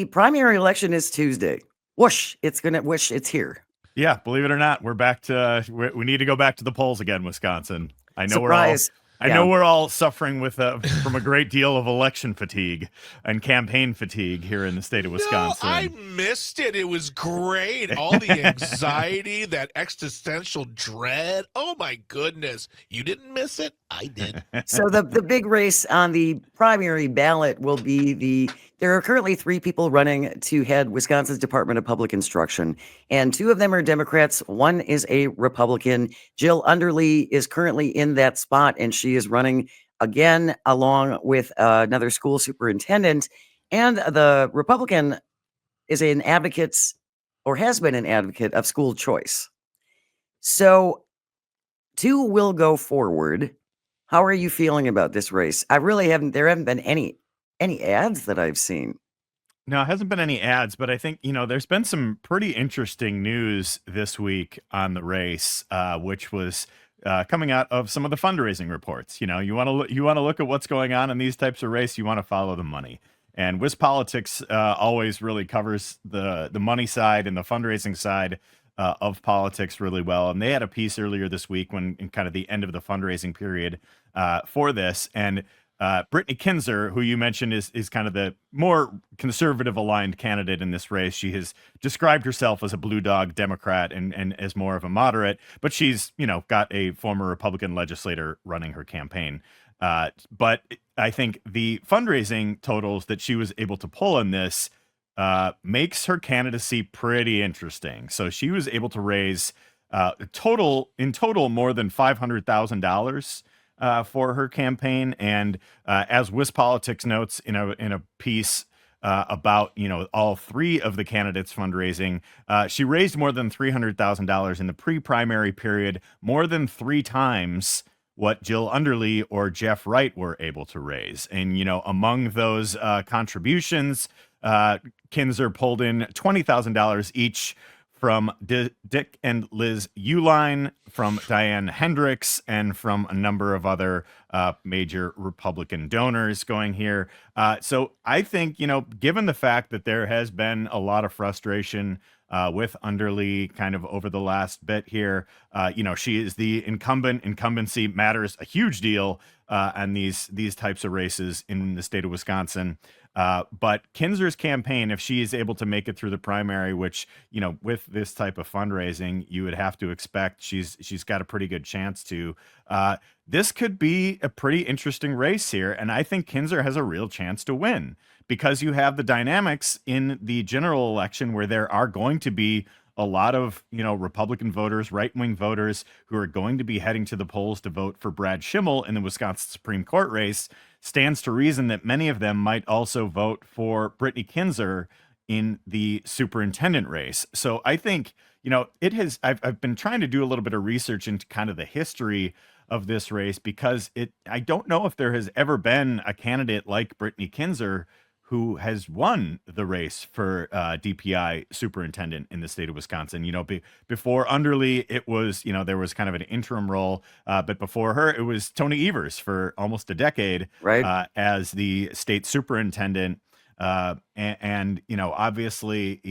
the primary election is Tuesday. Whoosh! Whoosh! It's here. Yeah, believe it or not, we're back to we need to go back to the polls again, Wisconsin. I know we're all Surprise! I know Yeah. we're all suffering with from a great deal of election fatigue and campaign fatigue here in the state of No, I Wisconsin. missed it. It was great. All the anxiety, that existential dread. Oh my goodness. You didn't miss it? I did. So the big race on the primary ballot will be there are currently 3 people running to head Wisconsin's Department of Public Instruction, and 2 of them are Democrats, 1 is a Republican. Jill Underly is currently in that spot, and she is running again along with another school superintendent, and the Republican is an advocate or has been an advocate of school choice. So 2 will go forward. How are you feeling about this race? There haven't been any ads that I've seen. No, it hasn't been any ads, but I think, there's been some pretty interesting news this week on the race, which was coming out of some of the fundraising reports. You want to look at what's going on in these types of race. You want to follow the money. And WisPolitics always really covers the money side and the fundraising side of politics really well. And they had a piece earlier this week when in kind of the end of the fundraising period for this. And Brittany Kinzer, who you mentioned is kind of the more conservative aligned candidate in this race. She has described herself as a blue dog Democrat and as more of a moderate, but she's, got a former Republican legislator running her campaign. But I think the fundraising totals that she was able to pull in this makes her candidacy pretty interesting. So she was able to raise in total more than $500,000 for her campaign. And as WisPolitics notes in a piece about all 3 of the candidates fundraising, she raised more than $300,000 in the pre-primary period, more than 3 times what Jill Underly or Jeff Wright were able to raise. And among those contributions, Kinzer pulled in $20,000 each from Dick and Liz Uline, from Diane Hendricks, and from a number of other major Republican donors going here. So I think, given the fact that there has been a lot of frustration with Underly kind of over the last bit here, she is the incumbent. Incumbency matters a huge deal on these types of races in the state of Wisconsin. But Kinzer's campaign, if she is able to make it through the primary, which, with this type of fundraising, you would have to expect she's got a pretty good chance to, this could be a pretty interesting race here. And I think Kinzer has a real chance to win because you have the dynamics in the general election where there are going to be a lot of, Republican voters, right-wing voters who are going to be heading to the polls to vote for Brad Schimmel in the Wisconsin Supreme Court race. Stands to reason that many of them might also vote for Brittany Kinzer in the superintendent race. So I think, I've been trying to do a little bit of research into kind of the history of this race because I don't know if there has ever been a candidate like Brittany Kinzer who has won the race for DPI superintendent in the state of Wisconsin. Before Underly, it was, there was kind of an interim role, but before her, it was Tony Evers for almost a decade, Right. as the state superintendent. And obviously,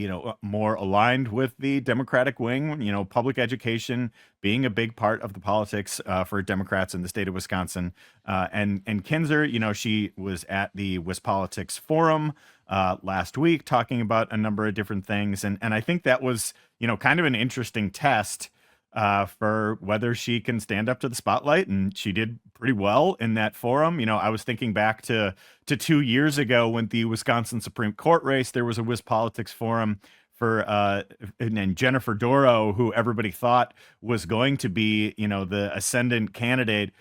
more aligned with the Democratic wing, public education being a big part of the politics for Democrats in the state of Wisconsin. And Kinzer, she was at the WisPolitics Forum last week talking about a number of different things. And I think that was, kind of an interesting test for whether she can stand up to the spotlight, and she did pretty well in that forum. I was thinking back to 2 years ago when the Wisconsin Supreme Court race, there was a WisPolitics forum for and Jennifer Dorow, who everybody thought was going to be, the ascendant candidate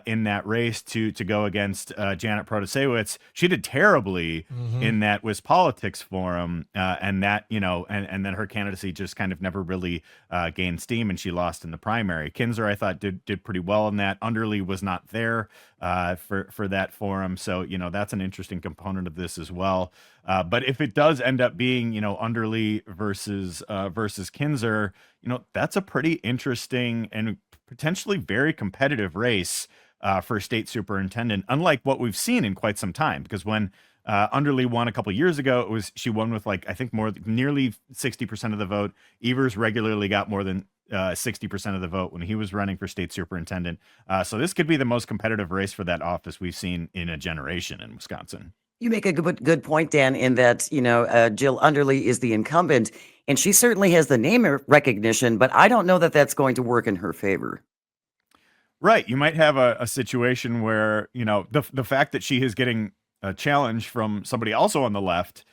in that race to go against Janet Protasewicz. She did terribly in that WisPolitics forum, and that, and then her candidacy just kind of never really gained steam, and she lost in the primary. Kinzer, I thought, did pretty well in that. Underly was not there for that forum, so that's an interesting component of this as well. But if it does end up being, Underly versus Kinzer, that's a pretty interesting and potentially very competitive race for state superintendent, unlike what we've seen in quite some time. Because when Underly won a couple years ago. She won with I think nearly 60% of the vote. Evers regularly got more than 60% of the vote when he was running for state superintendent. So this could be the most competitive race for that office we've seen in a generation in Wisconsin. You make a good point, Dan, in that, Jill Underly is the incumbent, and she certainly has the name recognition, but I don't know that that's going to work in her favor. Right. You might have a situation where, the fact that she is getting a challenge from somebody also on the left,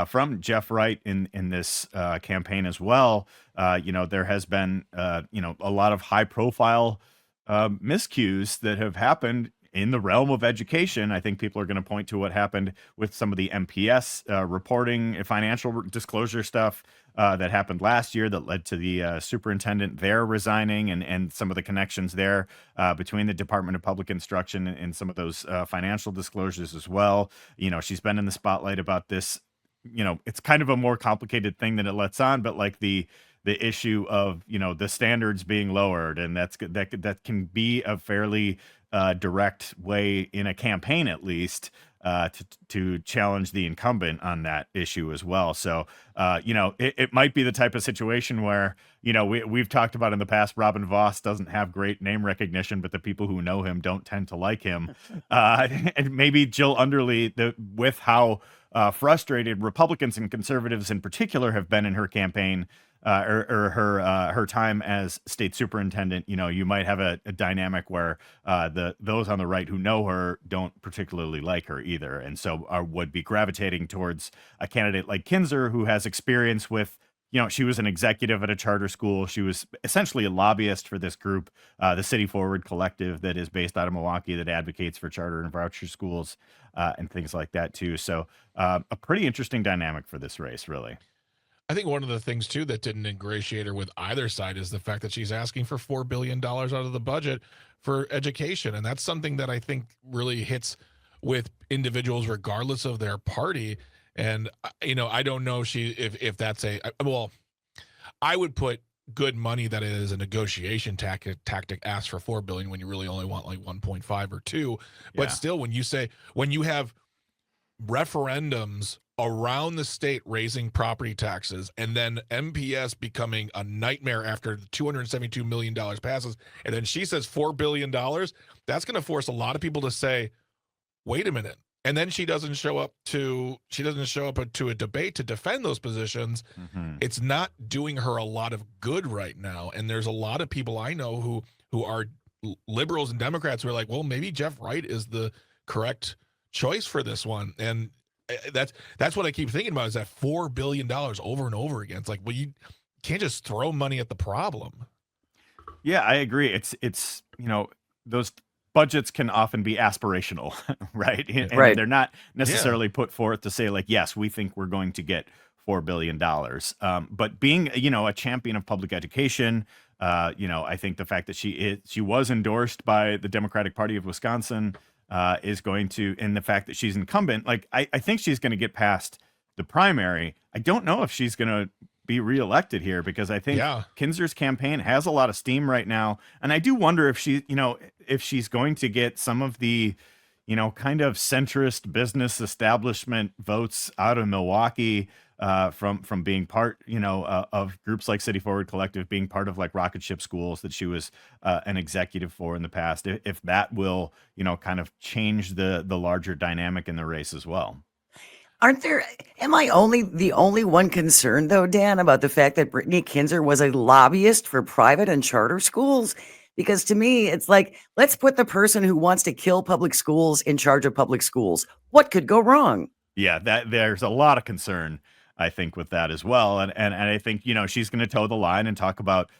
from Jeff Wright in this campaign as well. There has been, a lot of high profile miscues that have happened in the realm of education. I think people are going to point to what happened with some of the MPS reporting, financial disclosure stuff that happened last year that led to the superintendent there resigning, and some of the connections there between the Department of Public Instruction and some of those financial disclosures as well. She's been in the spotlight about this. It's kind of a more complicated thing than it lets on, but the issue of the standards being lowered, and that can be a fairly direct way in a campaign, at least, to challenge the incumbent on that issue as well. So it might be the type of situation where we've talked about in the past. Robin Voss doesn't have great name recognition, but the people who know him don't tend to like him. And maybe Jill Underly, with how frustrated Republicans and conservatives in particular have been in her campaign, or her time as state superintendent, you might have a dynamic where those on the right who know her don't particularly like her either, and so would be gravitating towards a candidate like Kinzer, who has experience with. She was an executive at a charter school. She was essentially a lobbyist for this group, the City Forward Collective, that is based out of Milwaukee, that advocates for charter and voucher schools and things like that too. So a pretty interesting dynamic for this race, really. I think one of the things, too, that didn't ingratiate her with either side is the fact that she's asking for $4 billion out of the budget for education. And that's something that I think really hits with individuals regardless of their party. And, I don't know if that's I would put good money that it is a negotiation tactic ask for $4 billion when you really only want 1.5 or 2. But Yeah. still, when you have referendums around the state raising property taxes, and then MPS becoming a nightmare after the $272 million passes, and then she says $4 billion, that's going to force a lot of people to say, wait a minute. And then she doesn't show up to a debate to defend those positions. Mm-hmm. It's not doing her a lot of good right now. And there's a lot of people I know who are liberals and Democrats who are like, well, maybe Jeff Wright is the correct choice for this one. And that's what I keep thinking about, is that $4 billion over and over again. It's like, well, you can't just throw money at the problem. Yeah, I agree. It's those budgets can often be aspirational, right? And Right. they're not necessarily put forth to say yes, we think we're going to get $4 billion. But being, a champion of public education, I think the fact that she was endorsed by the Democratic Party of Wisconsin is going to, and the fact that she's incumbent, I think she's going to get past the primary. I don't know if she's going to be reelected here, because I think Kinzer's campaign has a lot of steam right now. And I do wonder if if she's going to get some of the, kind of centrist business establishment votes out of Milwaukee, from being part, of groups like City Forward Collective, being part of Rocket Ship Schools that she was an executive for in the past. If that will, kind of change the larger dynamic in the race as well. Am I the only one concerned, though, Dan, about the fact that Brittany Kinzer was a lobbyist for private and charter schools? Because to me, it's let's put the person who wants to kill public schools in charge of public schools. What could go wrong? Yeah, there's a lot of concern, I think, with that as well. And I think, she's going to toe the line and talk about,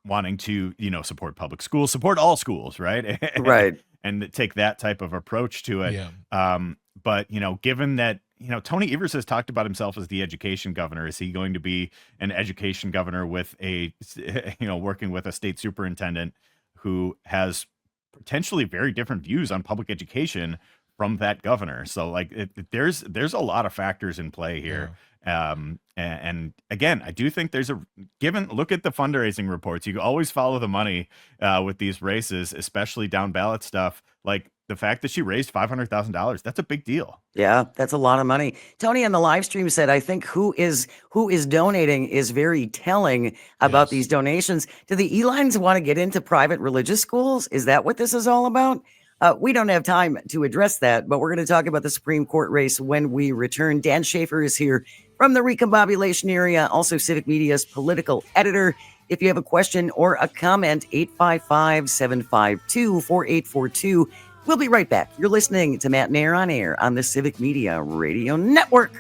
wanting to, support public schools, support all schools, right? Right. And take that type of approach to it. Yeah. But, given that, Tony Evers has talked about himself as the education governor, is he going to be an education governor with working with a state superintendent who has potentially very different views on public education from that governor? So there's a lot of factors in play here. And again, I do think look at the fundraising reports. You can always follow the money with these races, especially down ballot stuff. the fact that she raised $500,000, that's a big deal. Yeah, that's a lot of money. Tony on the live stream said, I think who is donating is very telling about Yes. these donations. Do the Elines want to get into private religious schools? Is that what this is all about? We don't have time to address that, but we're going to talk about the Supreme Court race when we return. Dan Shafer is here from the recombobulation area, also Civic Media's political editor. If you have a question or a comment, 855-752-4842. We'll be right back. You're listening to Matenaer on Air on the Civic Media Radio Network.